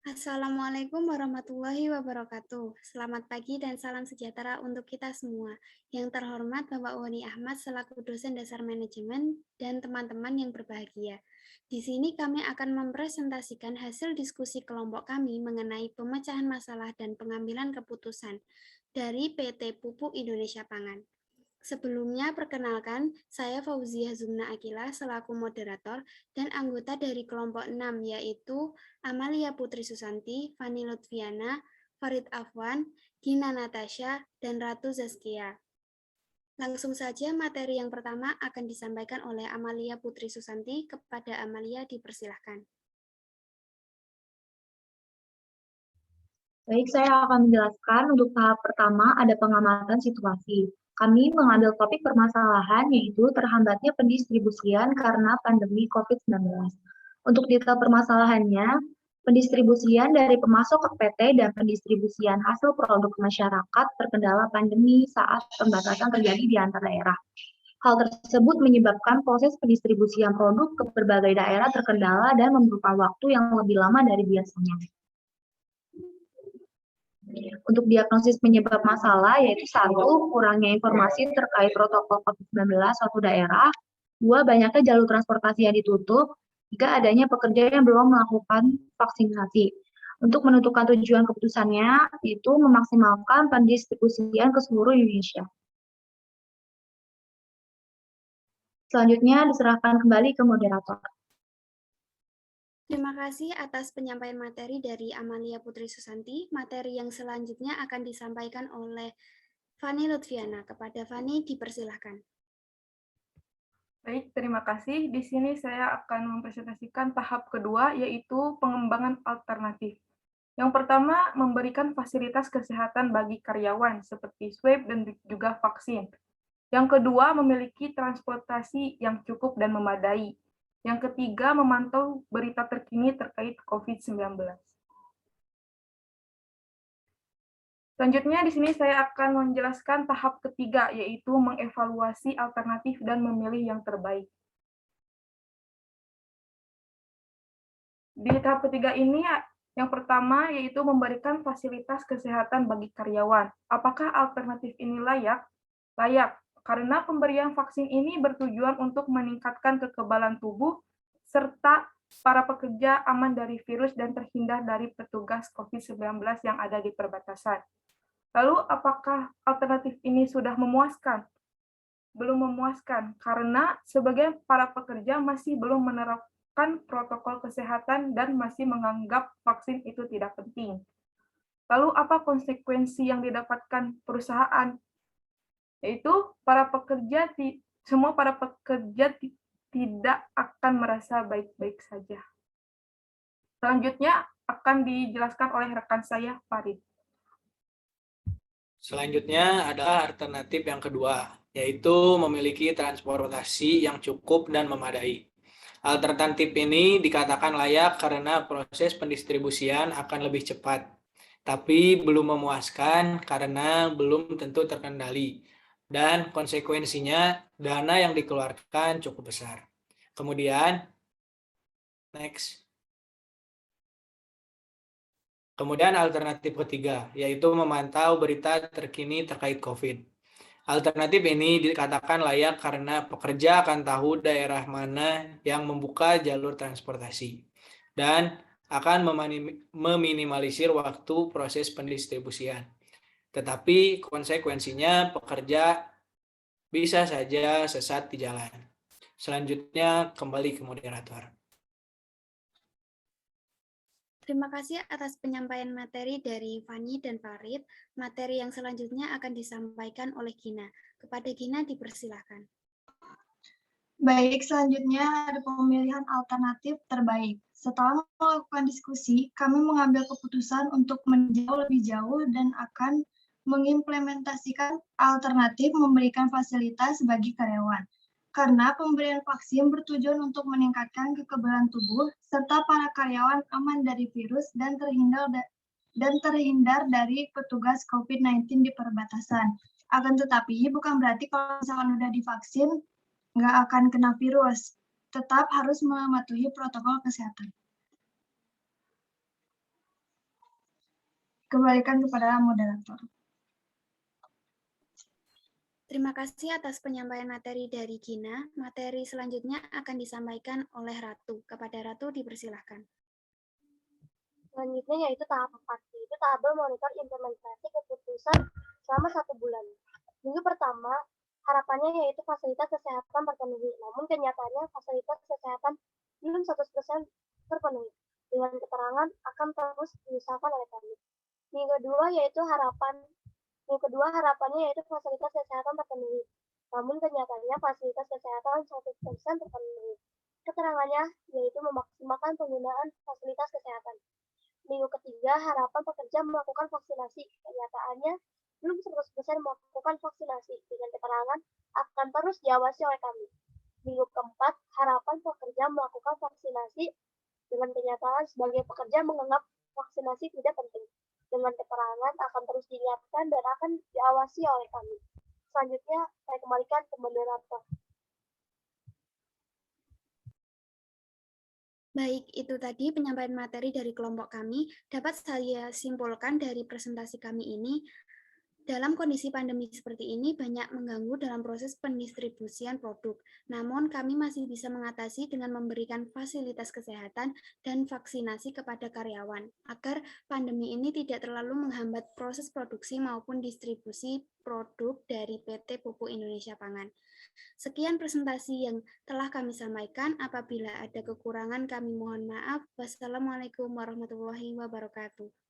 Assalamualaikum warahmatullahi wabarakatuh. Selamat pagi dan salam sejahtera untuk kita semua. Yang terhormat Bapak Wani Ahmad selaku dosen dasar manajemen dan teman-teman yang berbahagia. Di sini kami akan mempresentasikan hasil diskusi kelompok kami mengenai pemecahan masalah dan pengambilan keputusan dari PT Pupuk Indonesia Pangan. Sebelumnya, perkenalkan, saya Fauzia Zumna Akila selaku moderator dan anggota dari kelompok 6, yaitu Amalia Putri Susanti, Fani Lutfiana, Farid Afwan, Gina Natasha, dan Ratu Zaskia. Langsung saja materi yang pertama akan disampaikan oleh Amalia Putri Susanti. Kepada Amalia dipersilahkan. Baik, saya akan menjelaskan untuk tahap pertama ada pengamatan situasi. Kami mengambil topik permasalahan yaitu terhambatnya pendistribusian karena pandemi COVID-19. Untuk detail permasalahannya, pendistribusian dari pemasok ke PT dan pendistribusian hasil produk ke masyarakat terkendala pandemi saat pembatasan terjadi di antar daerah. Hal tersebut menyebabkan proses pendistribusian produk ke berbagai daerah terkendala dan memerlukan waktu yang lebih lama dari biasanya. Untuk diagnosis penyebab masalah yaitu satu, kurangnya informasi terkait protokol COVID-19 suatu daerah, dua, banyaknya jalur transportasi yang ditutup, tiga, adanya pekerja yang belum melakukan vaksinasi. Untuk menentukan tujuan keputusannya, itu memaksimalkan pendistribusian ke seluruh Indonesia. Selanjutnya diserahkan kembali ke moderator. Terima kasih atas penyampaian materi dari Amalia Putri Susanti. Materi yang selanjutnya akan disampaikan oleh Fani Lutfiana. Kepada Fani dipersilahkan. Baik, terima kasih. Di sini saya akan mempresentasikan tahap kedua, yaitu pengembangan alternatif. Yang pertama, memberikan fasilitas kesehatan bagi karyawan, seperti swab dan juga vaksin. Yang kedua, memiliki transportasi yang cukup dan memadai. Yang ketiga, memantau berita terkini terkait COVID-19. Selanjutnya, di sini saya akan menjelaskan tahap ketiga, yaitu mengevaluasi alternatif dan memilih yang terbaik. Di tahap ketiga ini, yang pertama yaitu memberikan fasilitas kesehatan bagi karyawan. Apakah alternatif ini layak? Layak, karena pemberian vaksin ini bertujuan untuk meningkatkan kekebalan tubuh, serta para pekerja aman dari virus dan terhindar dari petugas COVID-19 yang ada di perbatasan. Lalu, apakah alternatif ini sudah memuaskan? Belum memuaskan, karena sebagian para pekerja masih belum menerapkan protokol kesehatan dan masih menganggap vaksin itu tidak penting. Lalu, apa konsekuensi yang didapatkan perusahaan? Yaitu semua para pekerja tidak akan merasa baik-baik saja. Selanjutnya akan dijelaskan oleh rekan saya, Farid. Selanjutnya adalah alternatif yang kedua, yaitu memiliki transportasi yang cukup dan memadai. Alternatif ini dikatakan layak karena proses pendistribusian akan lebih cepat, tapi belum memuaskan karena belum tentu terkendali, dan konsekuensinya dana yang dikeluarkan cukup besar. Kemudian, next. Kemudian alternatif ketiga, yaitu memantau berita terkini terkait COVID. Alternatif ini dikatakan layak karena pekerja akan tahu daerah mana yang membuka jalur transportasi dan akan meminimalisir waktu proses pendistribusian. Tetapi konsekuensinya pekerja bisa saja sesat di jalan. Selanjutnya kembali ke moderator. Terima kasih atas penyampaian materi dari Fani dan Farid. Materi yang selanjutnya akan disampaikan oleh Gina. Kepada Gina dipersilahkan. Baik, selanjutnya ada pemilihan alternatif terbaik. Setelah melakukan diskusi, kami mengambil keputusan untuk menjauh lebih jauh dan akan mengimplementasikan alternatif memberikan fasilitas bagi karyawan. Karena pemberian vaksin bertujuan untuk meningkatkan kekebalan tubuh, serta para karyawan aman dari virus dan terhindar dari petugas COVID-19 di perbatasan. Akan tetapi, bukan berarti kalau misalkan udah divaksin, nggak akan kena virus. Tetap harus mematuhi protokol kesehatan. Kembalikan kepada moderator. Terima kasih atas penyampaian materi dari Gina. Materi selanjutnya akan disampaikan oleh Ratu. Kepada Ratu dipersilahkan. Selanjutnya yaitu tahap 4, yaitu tabel monitor implementasi keputusan selama 1 bulan. Minggu pertama, harapannya yaitu fasilitas kesehatan terpenuhi, namun kenyataannya fasilitas kesehatan belum 100% terpenuhi. Dengan keterangan akan terus diusahakan oleh kami. Minggu kedua harapannya yaitu fasilitas kesehatan terpenuhi, namun kenyataannya fasilitas kesehatan 100% terpenuhi. Keterangannya yaitu memaksimalkan penggunaan fasilitas kesehatan. Minggu ketiga, harapan pekerja melakukan vaksinasi. Kenyataannya, belum 100% melakukan vaksinasi. Dengan keterangan, akan terus diawasi oleh kami. Minggu keempat, harapan pekerja melakukan vaksinasi. Dengan kenyataan, sebagai pekerja menganggap vaksinasi tidak penting. Dengan keterangan, akan terus diingatkan dan akan diawasi oleh kami. Selanjutnya, saya kembalikan ke moderator. Baik, itu tadi penyampaian materi dari kelompok kami. Dapat saya simpulkan dari presentasi kami ini, dalam kondisi pandemi seperti ini banyak mengganggu dalam proses pendistribusian produk. Namun kami masih bisa mengatasi dengan memberikan fasilitas kesehatan dan vaksinasi kepada karyawan, agar pandemi ini tidak terlalu menghambat proses produksi maupun distribusi produk dari PT Pupuk Indonesia Pangan. Sekian presentasi yang telah kami sampaikan. Apabila ada kekurangan, kami mohon maaf. Wassalamualaikum warahmatullahi wabarakatuh.